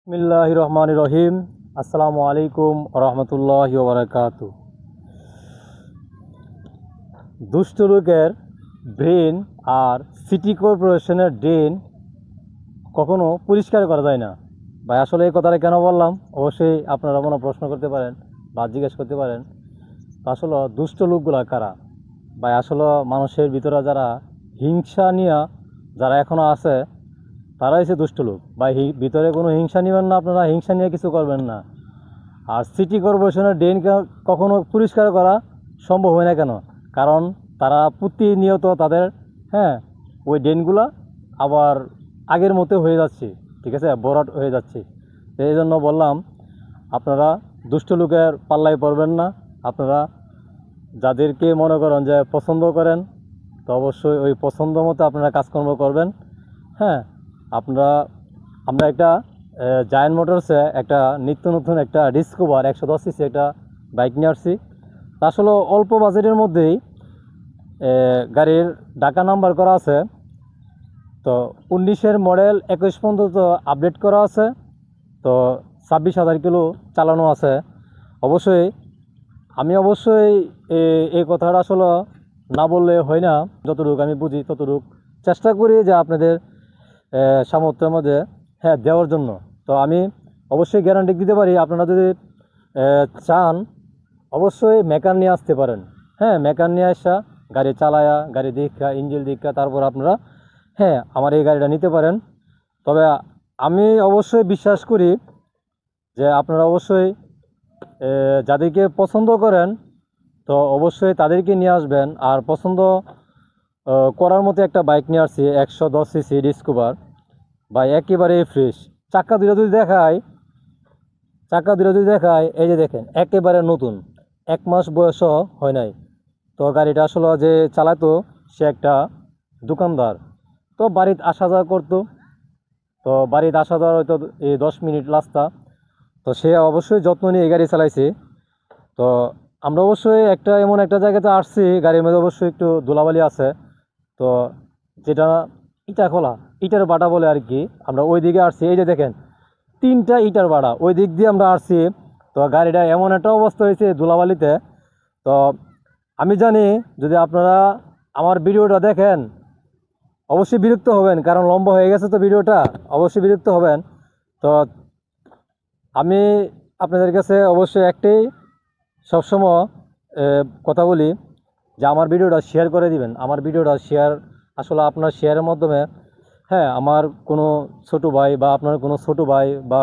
বিসমিল্লাহির রহমানির রহিম। আসসালামু আলাইকুম রহমতুল্লাহি ওয়া বারাকাতুহু। দুষ্ট লোকের ব্রেন আর সিটি কর্পোরেশনের ড্রেন কখনো পরিষ্কার করা যায় না। ভাই আসলে এই কথাটা কেন বললাম, অবশ্যই আপনারা মনে প্রশ্ন করতে পারেন বা জিজ্ঞেস করতে পারেন, আসলে দুষ্ট লোকগুলা কারা। ভাই আসলে মানুষের ভিতরে যারা হিংসা নিয়ে যারা এখনও আছে, তারাই হচ্ছে দুষ্ট লোক। বা ভিতরে কোনো হিংসা নেবেন না, আপনারা হিংসা নিয়ে কিছু করবেন না। আর সিটি কর্পোরেশনের ড্রেন কখনো পরিষ্কার করা সম্ভব হয় না। কেন? কারণ তারা প্রতিনিয়ত তাদের হ্যাঁ ওই ড্রেনগুলো আবার আগের মতো হয়ে যাচ্ছে, ঠিক আছে, ভরাট হয়ে যাচ্ছে। এই জন্য বললাম, আপনারা দুষ্ট লোকের পাল্লায় পড়বেন না। আপনারা যাদেরকে মনে করেন যে পছন্দ করেন, তো অবশ্যই ওই পছন্দ মতো আপনারা কাজকর্ম করবেন। হ্যাঁ, আপনারা আমরা একটা জায়ান্ট মোটরসে একটা নিত্য নতুন একটা ডিসকভার 110 সিসি একটা বাইক নিয়ে আসছি। আসলে অল্প বাজেটের মধ্যেই গাড়ির ঢাকা নাম্বার করা আছে। তো 19-এর মডেল 21 পর্যন্ত আপডেট করা আছে। তো 26,000 কিলো চালানো আছে। আমি অবশ্যই এই কথাটা আসলে না বললে হয় না। যতটুকু আমি বুঝি ততটুকু চেষ্টা করি যে আপনাদের সামর্থ্যের মধ্যে দেওয়ার জন্য। তো আমি অবশ্যই গ্যারান্টি দিতে পারি, আপনারা যদি চান অবশ্যই মেকার নিয়ে আসতে পারেন। হ্যাঁ, মেকার নিয়ে আসা গাড়ি চালায়া, গাড়ি দীক্ষা, ইঞ্জিন দীক্ষা, তারপর আপনারা আমার এই গাড়িটা নিতে পারেন। তবে আমি অবশ্যই বিশ্বাস করি যে আপনারা অবশ্যই যাদেরকে পছন্দ করেন, তো অবশ্যই তাদেরকে নিয়ে আসবেন। আর পছন্দ করার মতো একটা বাইক নিয়ে আসছি, 110 সিসি ডিসকভার। বা একেবারে ফ্রেশ। চাক্কা দুটো যদি দেখায়, এই যে দেখেন একেবারে নতুন, 1 মাস বয়সও হয় নাই। তো গাড়িটা আসলে যে চালাতো সে একটা দোকানদার। তো বাড়িতে আসা যাওয়া করতো। তো বাড়িতে আসা যাওয়া হয়তো এই 10 মিনিট রাস্তা। তো সে অবশ্যই যত্ন নিয়ে এই গাড়ি চালাইছে। তো আমরা অবশ্যই এমন একটা জায়গাতে আসছি, গাড়ির মধ্যে অবশ্যই একটু ধুলাবালি আছে। তো যেটা ইটার বাটা বলে আর কি, আমরা ওই দিকে আসছি। এই যে দেখেন 3টা ইটার বাড়া ওই দিক দিয়ে আমরা আসছি। তো গাড়িটা এমন একটা অবস্থা হয়েছে ধুলাবালিতে। তো আমি জানি যদি আপনারা আমার ভিডিওটা দেখেন অবশ্যই বিরক্ত হবেন, কারণ লম্বা হয়ে গেছে তো ভিডিওটা, অবশ্যই বিরক্ত হবেন। তো আমি আপনাদের কাছে অবশ্যই একটাই সবসময় কথা বলি যে আমার ভিডিওটা শেয়ার করে দিবেন। আমার ভিডিওটা শেয়ার, আসলে আপনার শেয়ারের মাধ্যমে আমার কোনো ছোট ভাই বা আপনার কোনো ছোট ভাই বা